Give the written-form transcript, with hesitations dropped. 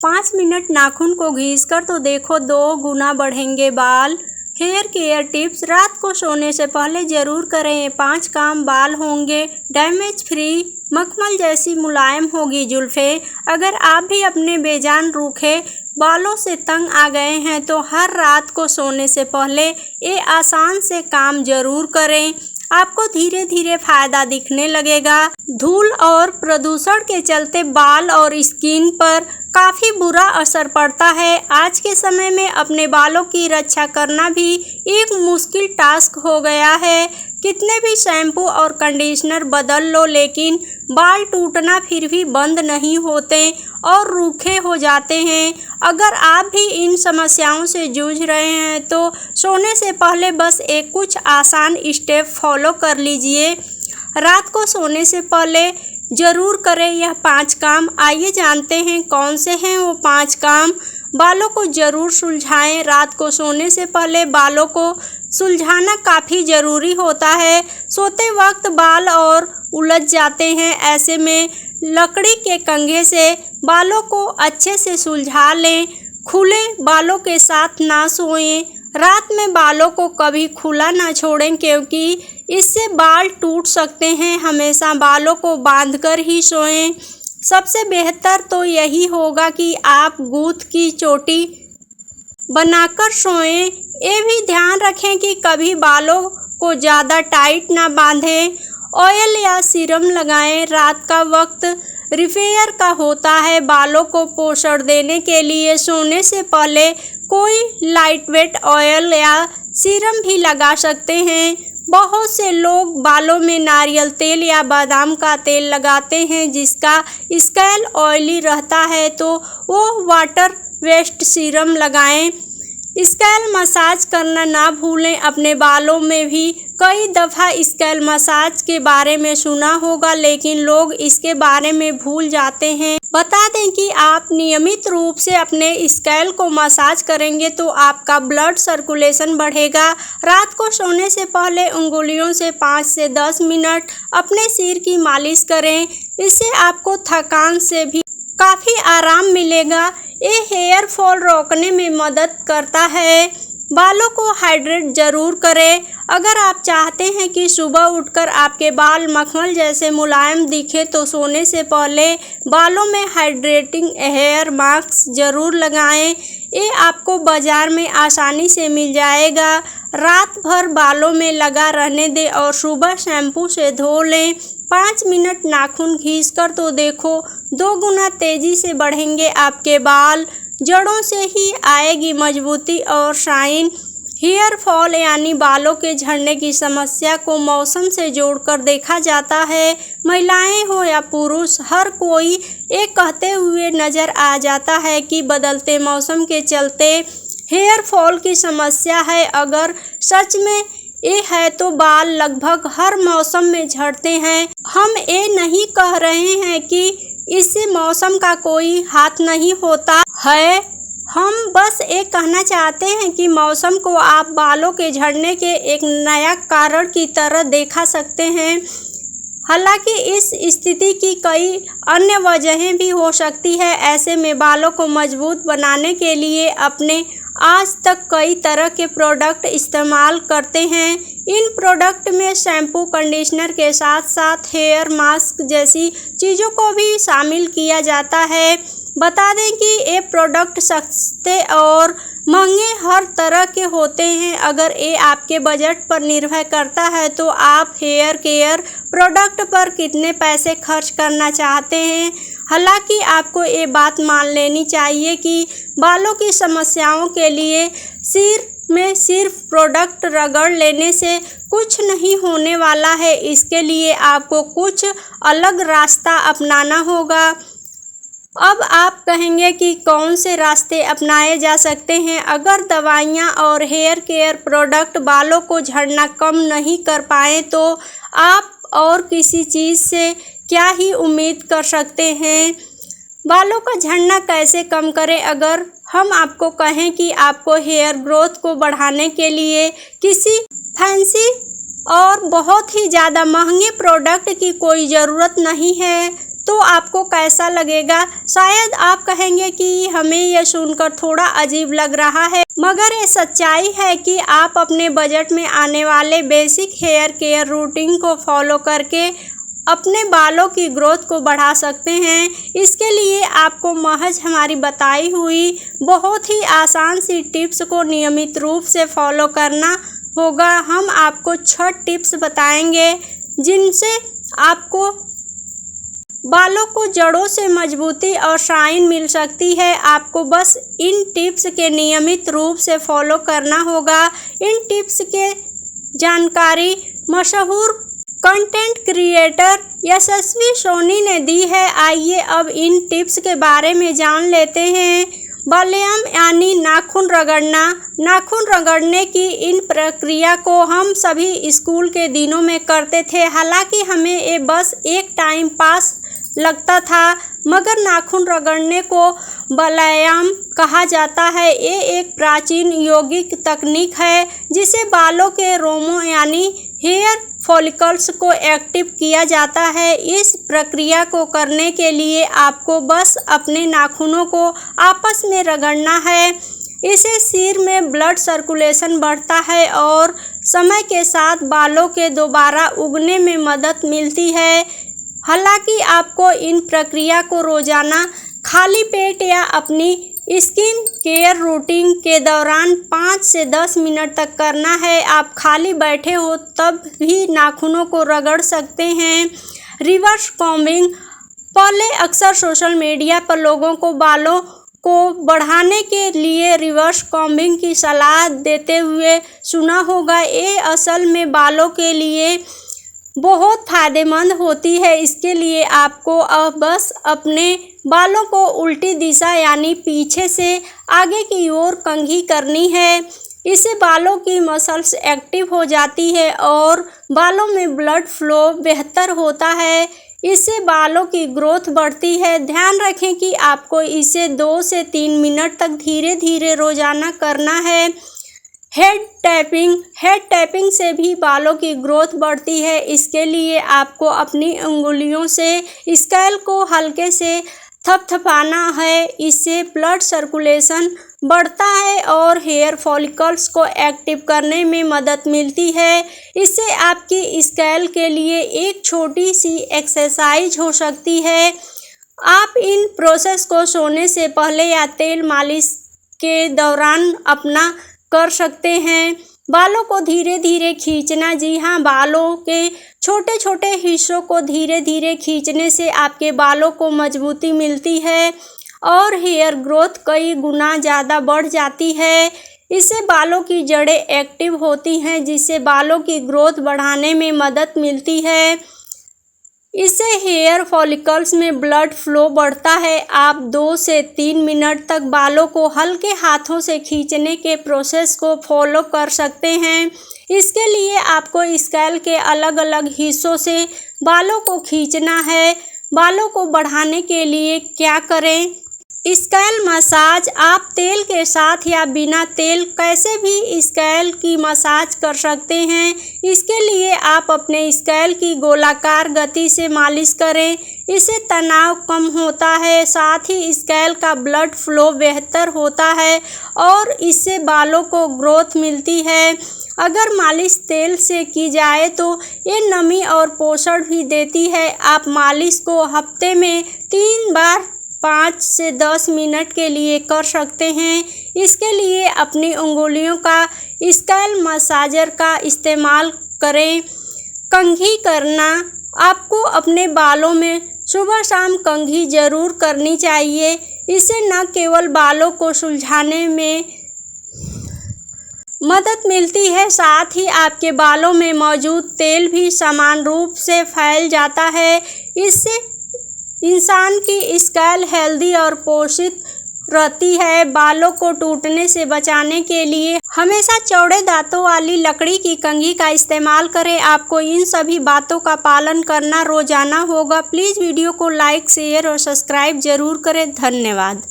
5 minute नाखून को घिसकर तो देखो 2 गुना बढ़ेंगे बाल। हेयर केयर टिप्स रात को सोने से पहले ज़रूर करें ये 5 काम। बाल होंगे डैमेज फ्री, मखमल जैसी मुलायम होगी जुल्फ़ें। अगर आप भी अपने बेजान रूखे बालों से तंग आ गए हैं तो हर रात को सोने से पहले ये आसान से काम ज़रूर करें। आपको धीरे धीरे फ़ायदा दिखने लगेगा। धूल और प्रदूषण के चलते बाल और स्किन पर काफ़ी बुरा असर पड़ता है। आज के समय में अपने बालों की रक्षा करना भी एक मुश्किल टास्क हो गया है। कितने भी शैम्पू और कंडीशनर बदल लो लेकिन बाल टूटना फिर भी बंद नहीं होते और रूखे हो जाते हैं। अगर आप भी इन समस्याओं से जूझ रहे हैं तो सोने से पहले बस एक कुछ आसान स्टेप फॉलो कर लीजिए। रात को सोने से पहले ज़रूर करें यह 5 काम। आइए जानते हैं कौन से हैं वो 5 काम। बालों को ज़रूर सुलझाएं। रात को सोने से पहले बालों को सुलझाना काफ़ी ज़रूरी होता है। सोते वक्त बाल और उलझ जाते हैं, ऐसे में लकड़ी के कंघे से बालों को अच्छे से सुलझा लें। खुले बालों के साथ ना सोएं। रात में बालों को कभी खुला ना छोड़ें क्योंकि इससे बाल टूट सकते हैं। हमेशा बालों को बांधकर ही सोएं। सबसे बेहतर तो यही होगा कि आप गूंथ की चोटी बनाकर सोएं। ये भी ध्यान रखें कि कभी बालों को ज़्यादा टाइट ना बांधें। ऑयल या सीरम लगाएं। रात का वक्त रिपेयर का होता है। बालों को पोषण देने के लिए सोने से पहले कोई लाइटवेट ऑयल या सीरम भी लगा सकते हैं। बहुत से लोग बालों में नारियल तेल या बादाम का तेल लगाते हैं जिसका स्कैल ऑयली रहता है तो वो वाटर वेस्ट सीरम लगाएं। स्कैल मसाज करना ना भूलें। अपने बालों में भी कई दफ़ा स्कैल मसाज के बारे में सुना होगा लेकिन लोग इसके बारे में भूल जाते हैं। बता दें कि आप नियमित रूप से अपने स्कैल को मसाज करेंगे तो आपका ब्लड सर्कुलेशन बढ़ेगा। रात को सोने से पहले उंगलियों से 5 से 10 मिनट अपने सिर की मालिश करें। इससे आपको थकान से भी काफ़ी आराम मिलेगा। ये हेयर फॉल रोकने में मदद करता है। बालों को हाइड्रेट ज़रूर करें। अगर आप चाहते हैं कि सुबह उठकर आपके बाल मखमल जैसे मुलायम दिखे तो सोने से पहले बालों में हाइड्रेटिंग हेयर मास्क ज़रूर लगाएं। ये आपको बाज़ार में आसानी से मिल जाएगा। रात भर बालों में लगा रहने दें और सुबह शैम्पू से धो लें। 5 मिनट नाखून घिसकर तो देखो 2 गुना तेज़ी से बढ़ेंगे आपके बाल। जड़ों से ही आएगी मजबूती और शाइन। हेयर फॉल यानी बालों के झड़ने की समस्या को मौसम से जोड़कर देखा जाता है। महिलाएं हो या पुरुष, हर कोई ये कहते हुए नज़र आ जाता है कि बदलते मौसम के चलते हेयर फॉल की समस्या है। अगर सच में ये है तो बाल लगभग हर मौसम में झड़ते हैं। हम ये नहीं कह रहे हैं कि इससे मौसम का कोई हाथ नहीं होता है। हम बस ये कहना चाहते हैं कि मौसम को आप बालों के झड़ने के एक नया कारण की तरह देखा सकते हैं। हालांकि इस स्थिति की कई अन्य वजहें भी हो सकती है। ऐसे में बालों को मजबूत बनाने के लिए अपने आज तक कई तरह के प्रोडक्ट इस्तेमाल करते हैं। इन प्रोडक्ट में शैम्पू, कंडीशनर के साथ साथ हेयर मास्क जैसी चीज़ों को भी शामिल किया जाता है। बता दें कि ये प्रोडक्ट सस्ते और महंगे हर तरह के होते हैं। अगर ये आपके बजट पर निर्भर करता है तो आप हेयर केयर प्रोडक्ट पर कितने पैसे खर्च करना चाहते हैं। हालांकि आपको ये बात मान लेनी चाहिए कि बालों की समस्याओं के लिए सिर में सिर्फ प्रोडक्ट रगड़ लेने से कुछ नहीं होने वाला है। इसके लिए आपको कुछ अलग रास्ता अपनाना होगा। अब आप कहेंगे कि कौन से रास्ते अपनाए जा सकते हैं। अगर दवाइयाँ और हेयर केयर प्रोडक्ट बालों को झड़ना कम नहीं कर पाएँ तो आप और किसी चीज़ से क्या ही उम्मीद कर सकते हैं। बालों का झड़ना कैसे कम करें। अगर हम आपको कहें कि आपको हेयर ग्रोथ को बढ़ाने के लिए किसी फैंसी और बहुत ही ज़्यादा महंगे प्रोडक्ट की कोई ज़रूरत नहीं है तो आपको कैसा लगेगा? शायद आप कहेंगे कि हमें यह सुनकर थोड़ा अजीब लग रहा है, मगर ये सच्चाई है कि आप अपने बजट में आने वाले बेसिक हेयर केयर रूटीन को फॉलो करके अपने बालों की ग्रोथ को बढ़ा सकते हैं। इसके लिए आपको महज हमारी बताई हुई बहुत ही आसान सी टिप्स को नियमित रूप से फॉलो करना होगा। हम आपको 6 टिप्स बताएंगे जिनसे आपको बालों को जड़ों से मजबूती और शाइन मिल सकती है। आपको बस इन टिप्स के नियमित रूप से फॉलो करना होगा। इन टिप्स के जानकारी मशहूर कंटेंट क्रिएटर यशस्वी सोनी ने दी है। आइए अब इन टिप्स के बारे में जान लेते हैं। व्यायाम यानी नाखून रगड़ना। नाखून रगड़ने की इन प्रक्रिया को हम सभी स्कूल के दिनों में करते थे। हालांकि हमें ये बस एक टाइम पास लगता था, मगर नाखून रगड़ने को व्यायाम कहा जाता है। ये एक प्राचीन यौगिक तकनीक है जिसे बालों के रोमों यानी हेयर फॉलिकल्स को एक्टिव किया जाता है। इस प्रक्रिया को करने के लिए आपको बस अपने नाखूनों को आपस में रगड़ना है। इससे सिर में ब्लड सर्कुलेशन बढ़ता है और समय के साथ बालों के दोबारा उगने में मदद मिलती है। हालांकि आपको इन प्रक्रिया को रोजाना खाली पेट या अपनी स्किन केयर रूटीन के दौरान 5 से 10 मिनट तक करना है। आप खाली बैठे हो तब भी नाखूनों को रगड़ सकते हैं। Reverse combing. पहले अक्सर सोशल मीडिया पर लोगों को बालों को बढ़ाने के लिए रिवर्स कॉम्बिंग की सलाह देते हुए सुना होगा। ये असल में बालों के लिए बहुत फायदेमंद होती है। इसके लिए आपको बस अपने बालों को उल्टी दिशा यानी पीछे से आगे की ओर कंघी करनी है। इससे बालों की मसल्स एक्टिव हो जाती है और बालों में ब्लड फ्लो बेहतर होता है। इससे बालों की ग्रोथ बढ़ती है। ध्यान रखें कि आपको इसे 2 से 3 मिनट तक धीरे धीरे रोजाना करना है। Head tapping. हेड टैपिंग से भी बालों की ग्रोथ बढ़ती है। इसके लिए आपको अपनी उंगलियों से स्कैल्प को हल्के से थपथपाना है। इससे ब्लड सर्कुलेशन बढ़ता है और हेयर फॉलिकल्स को एक्टिव करने में मदद मिलती है। इससे आपकी स्कैल्प के लिए एक छोटी सी एक्सरसाइज हो सकती है। आप इन प्रोसेस को सोने से पहले या तेल मालिश के दौरान अपना कर सकते हैं। बालों को धीरे धीरे खींचना। जी हाँ, बालों के छोटे छोटे हिस्सों को धीरे धीरे खींचने से आपके बालों को मजबूती मिलती है और हेयर ग्रोथ कई गुना ज़्यादा बढ़ जाती है। इससे बालों की जड़ें एक्टिव होती हैं जिससे बालों की ग्रोथ बढ़ाने में मदद मिलती है। इससे हेयर फॉलिकल्स में ब्लड फ्लो बढ़ता है। आप 2 से 3 मिनट तक बालों को हल्के हाथों से खींचने के प्रोसेस को फॉलो कर सकते हैं। इसके लिए आपको स्कैल्प के अलग अलग हिस्सों से बालों को खींचना है। बालों को बढ़ाने के लिए क्या करें? Scalp massage. आप तेल के साथ या बिना तेल कैसे भी स्कैल्प की मसाज कर सकते हैं। इसके लिए आप अपने स्कैल्प की गोलाकार गति से मालिश करें। इससे तनाव कम होता है, साथ ही स्कैल्प का ब्लड फ्लो बेहतर होता है और इससे बालों को ग्रोथ मिलती है। अगर मालिश तेल से की जाए तो ये नमी और पोषण भी देती है। आप मालिश को हफ्ते में 3 बार 5 से 10 मिनट के लिए कर सकते हैं। इसके लिए अपनी उंगलियों का स्कैल्प मसाजर का इस्तेमाल करें। कंघी करना। आपको अपने बालों में सुबह शाम कंघी जरूर करनी चाहिए। इससे न केवल बालों को सुलझाने में मदद मिलती है, साथ ही आपके बालों में मौजूद तेल भी समान रूप से फैल जाता है। इससे इंसान की स्कैल्प हेल्दी और पोषित रहती है। बालों को टूटने से बचाने के लिए हमेशा चौड़े दांतों वाली लकड़ी की कंघी का इस्तेमाल करें। आपको इन सभी बातों का पालन करना रोजाना होगा। प्लीज़ वीडियो को लाइक, शेयर और सब्सक्राइब जरूर करें। धन्यवाद।